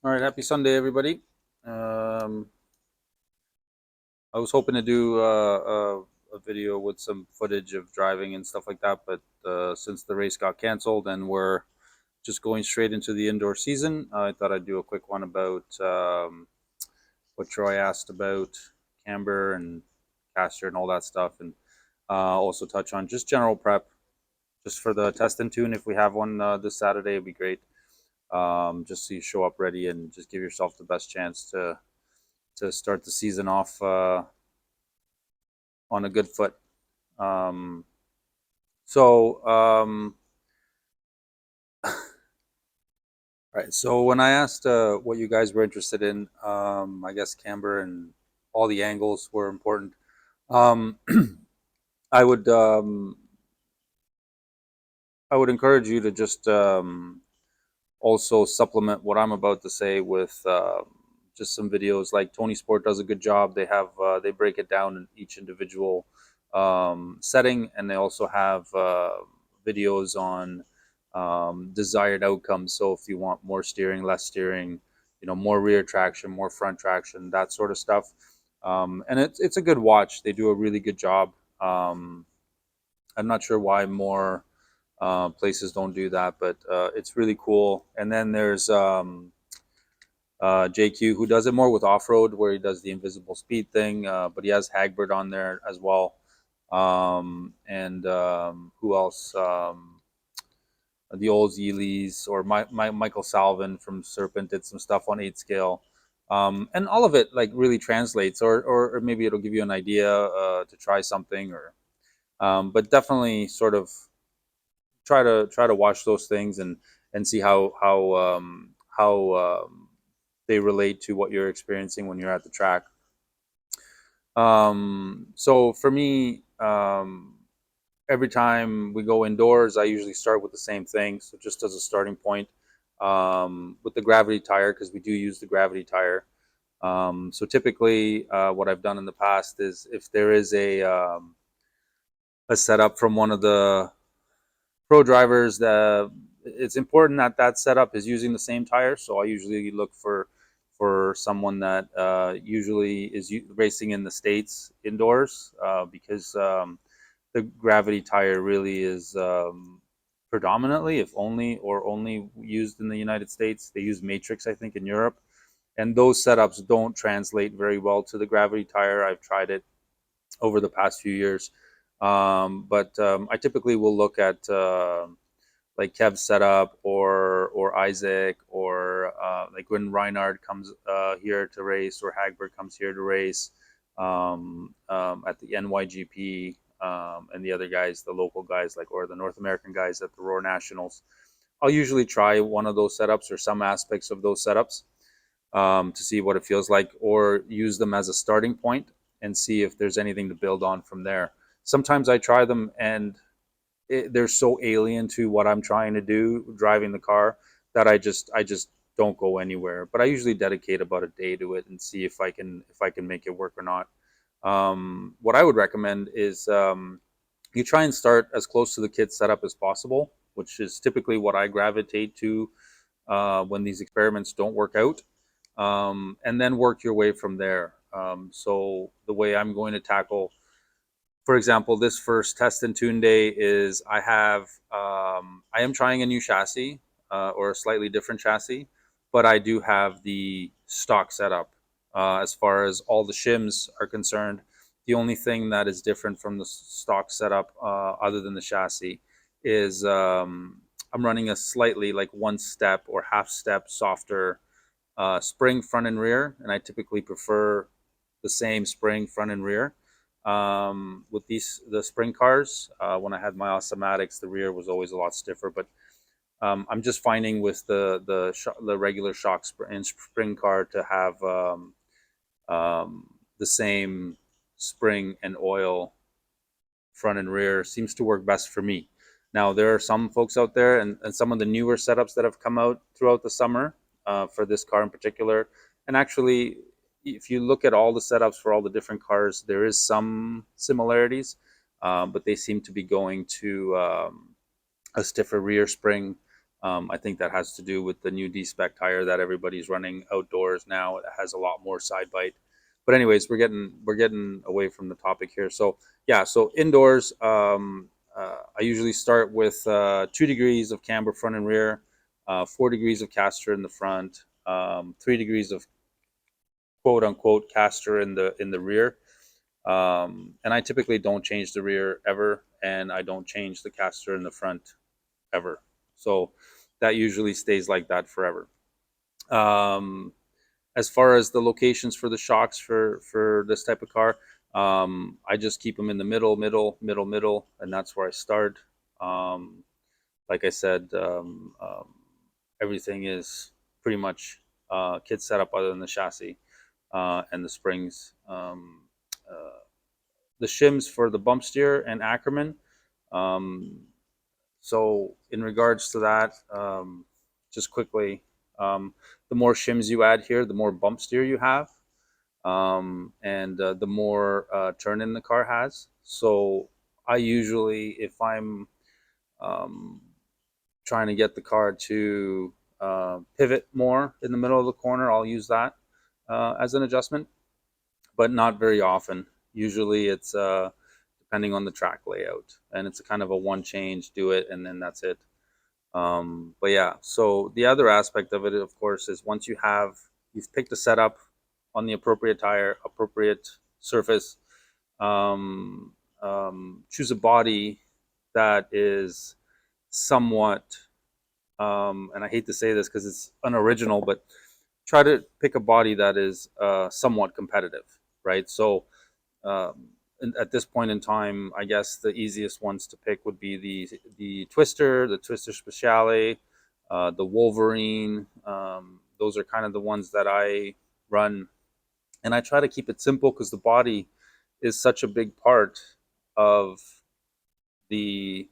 All right, happy Sunday, everybody. Um, I was hoping to do a video with some footage of driving and stuff like that, but since the race got canceled and we're just going straight into the indoor season, I thought I'd do a quick one about what Troy asked about camber and caster and all that stuff, and also touch on just general prep, just for the test and tune. If we have one this Saturday, it'd be great. Just so you show up ready and just give yourself the best chance to start the season off on a good foot. Um, so, right. So when I asked what you guys were interested in, I guess camber and all the angles were important. Um, I would um, I would encourage you to just also supplement what I'm about to say with just some videos. Like Tony Sport does a good job. They break it down in each individual setting, and they also have videos on desired outcomes. So if you want more steering, less steering, more rear traction, more front traction, that sort of stuff. And it's a good watch. They do a really good job. Um, I'm not sure why more places don't do that, but it's really cool. And then there's JQ, who does it more with off road, where he does the invisible speed thing, but he has Hagbard on there as well. And who else? The old Zeeleys, or Michael Salvin from Serpent did some stuff on 8 scale. And all of it like really translates, or maybe it'll give you an idea to try something, or but definitely sort of try to watch those things and see how they relate to what you're experiencing when you're at the track. So for me, every time we go indoors, I usually start with the same thing. So just as a starting point, with the gravity tire, because we do use the gravity tire. So typically, what I've done in the past is, if there is a setup from one of the pro drivers, it's important that that setup is using the same tire. So I usually look for someone that usually is racing in the States indoors, because the gravity tire really is predominantly, if only or only, used in the United States. They use Matrix, I think, in Europe, and those setups don't translate very well to the gravity tire. I've tried it over the past few years, but I typically will look at like Kev's setup, or Isaac, or like when Reinhard comes here to race, or Hagberg comes here to race, at the NYGP, and the other guys, the local guys, like, or the North American guys at the Roar Nationals. I'll usually try one of those setups or some aspects of those setups, to see what it feels like, or use them as a starting point and see if there's anything to build on from there. Sometimes I try them and they're so alien to what I'm trying to do driving the car, that I just don't go anywhere. But I usually dedicate about a day to it and see if I can make it work or not. What I would recommend is, you try and start as close to the kit setup as possible, which is typically what I gravitate to when these experiments don't work out, and then work your way from there. So the way I'm going to tackle, for example, this first test and tune day is, I am trying a new chassis, or a slightly different chassis, but I do have the stock setup. As far as all the shims are concerned, the only thing that is different from the stock setup, other than the chassis, is I'm running a slightly, like, one step or half step softer spring front and rear, and I typically prefer the same spring front and rear. With the spring cars, when I had my Automatics, the rear was always a lot stiffer. But I'm just finding with the regular shock and spring car to have the same spring and oil front and rear seems to work best for me. Now, there are some folks out there, and some of the newer setups that have come out throughout the summer, for this car in particular. And actually, if you look at all the setups for all the different cars, there is some similarities, but they seem to be going to a stiffer rear spring, I think that has to do with the new D-Spec tire that everybody's running outdoors now. It has a lot more side bite. But anyways, we're getting away from the topic here. So yeah, so indoors, I usually start with 2 degrees of camber front and rear, 4 degrees of caster in the front, 3 degrees of quote unquote caster in the rear. And I typically don't change the rear ever, and I don't change the caster in the front ever. So that usually stays like that forever. Um, as far as the locations for the shocks for this type of car, I just keep them in the middle, and that's where I start. Um, like I said, everything is pretty much kit setup other than the chassis and the springs. Uh, the shims for the bump steer and Ackerman. Um, so in regards to that, just quickly, the more shims you add here, the more bump steer you have, and the more turn in the car has. So I usually, if I'm um, trying to get the car to pivot more in the middle of the corner, I'll use that as an adjustment, but not very often. Usually it's depending on the track layout, and it's a kind of a one change, do it, and then that's it. But yeah, so the other aspect of it, of course, is once you've picked a setup on the appropriate tire, appropriate surface, um, choose a body that is somewhat, and I hate to say this because it's unoriginal, but try to pick a body that is somewhat competitive, right? So um, at this point in time, I guess the easiest ones to pick would be the Twister Speciale, the Wolverine. Those are kind of the ones that I run, and I try to keep it simple because the body is such a big part of the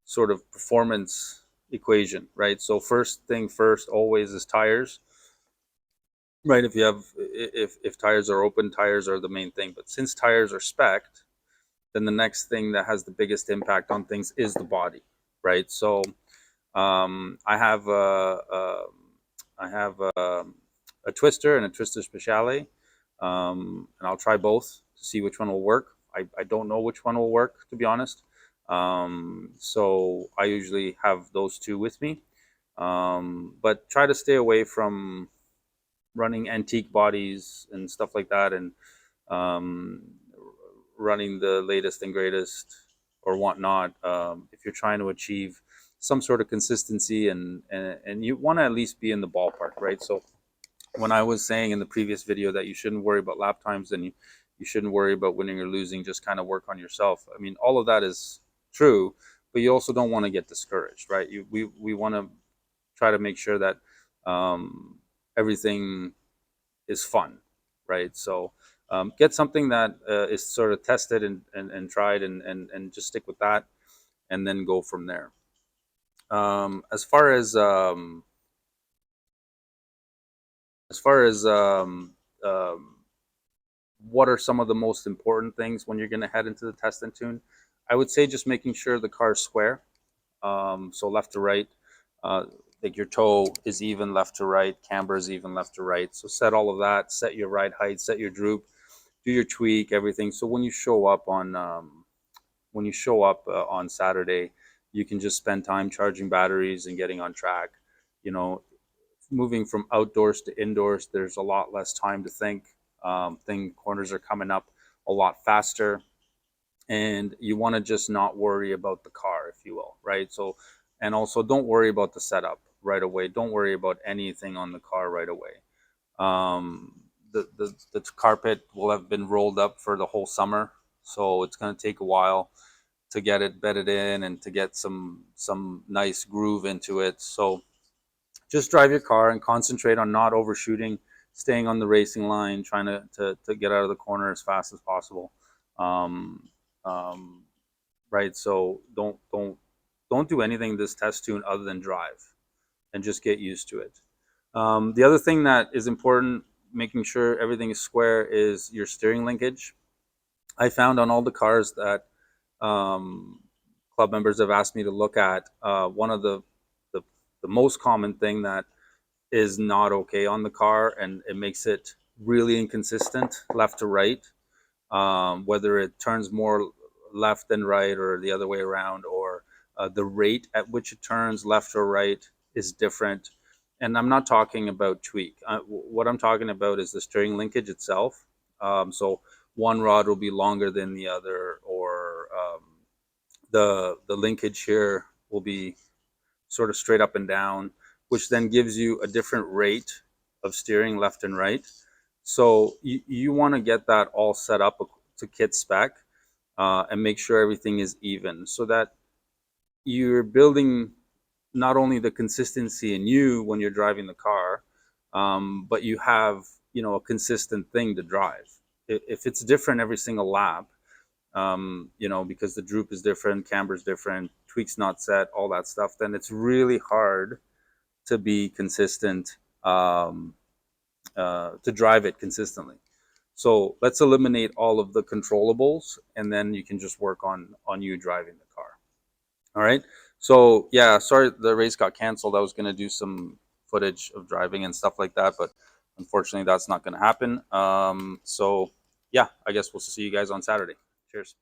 sort of performance equation, right? So first thing first always is tires, right? If tires are open, tires are the main thing. But since tires are spec'd, then the next thing that has the biggest impact on things is the body, right? So I have I have a twister and a twister speciale, and I'll try both to see which one will work. I don't know which one will work, to be honest. So I usually have those two with me, but try to stay away from running antique bodies and stuff like that, and um, running the latest and greatest or whatnot. If you're trying to achieve some sort of consistency, and you want to at least be in the ballpark, right? So when I was saying in the previous video that you shouldn't worry about lap times, and you shouldn't worry about winning or losing, just kind of work on yourself. I mean, all of that is true, but you also don't want to get discouraged, right? We want to try to make sure that um, everything is fun, right? So get something that is sort of tested and tried, and just stick with that, and then go from there. As far as far as what are some of the most important things when you're going to head into the test and tune, I would say just making sure the car is square, so left to right. Like your toe is even left to right, camber is even left to right. So set all of that, set your ride height, set your droop, do your tweak, everything. So when you show up on Saturday, you can just spend time charging batteries and getting on track. You know, moving from outdoors to indoors, there's a lot less time to think. Corners are coming up a lot faster, and you want to just not worry about the car, if you will, right? So, and also don't worry about the setup right away. Don't worry about anything on the car right away. Um, the carpet will have been rolled up for the whole summer, so it's going to take a while to get it bedded in and to get some nice groove into it. So just drive your car and concentrate on not overshooting, staying on the racing line, trying to get out of the corner as fast as possible. Um, um, right. So don't do anything this test tune other than drive, and just get used to it. The other thing that is important, making sure everything is square, is your steering linkage. I found on all the cars that um, club members have asked me to look at, one of the the most common thing that is not okay on the car, and it makes it really inconsistent left to right, whether it turns more left than right or the other way around, or the rate at which it turns left or right is different. And I'm not talking about tweak. What I'm talking about is the steering linkage itself. So one rod will be longer than the other, or the linkage here will be sort of straight up and down, which then gives you a different rate of steering left and right. So you want to get that all set up to kit spec, and make sure everything is even, so that you're building not only the consistency in you when you're driving the car, but you have, a consistent thing to drive. If it's different every single lap, because the droop is different, camber's different, tweak's not set, all that stuff, then it's really hard to be consistent, to drive it consistently. So let's eliminate all of the controllables, and then you can just work on you driving the car. All right. So yeah, sorry the race got canceled. I was going to do some footage of driving and stuff like that, but unfortunately that's not going to happen. So yeah, I guess we'll see you guys on Saturday. Cheers.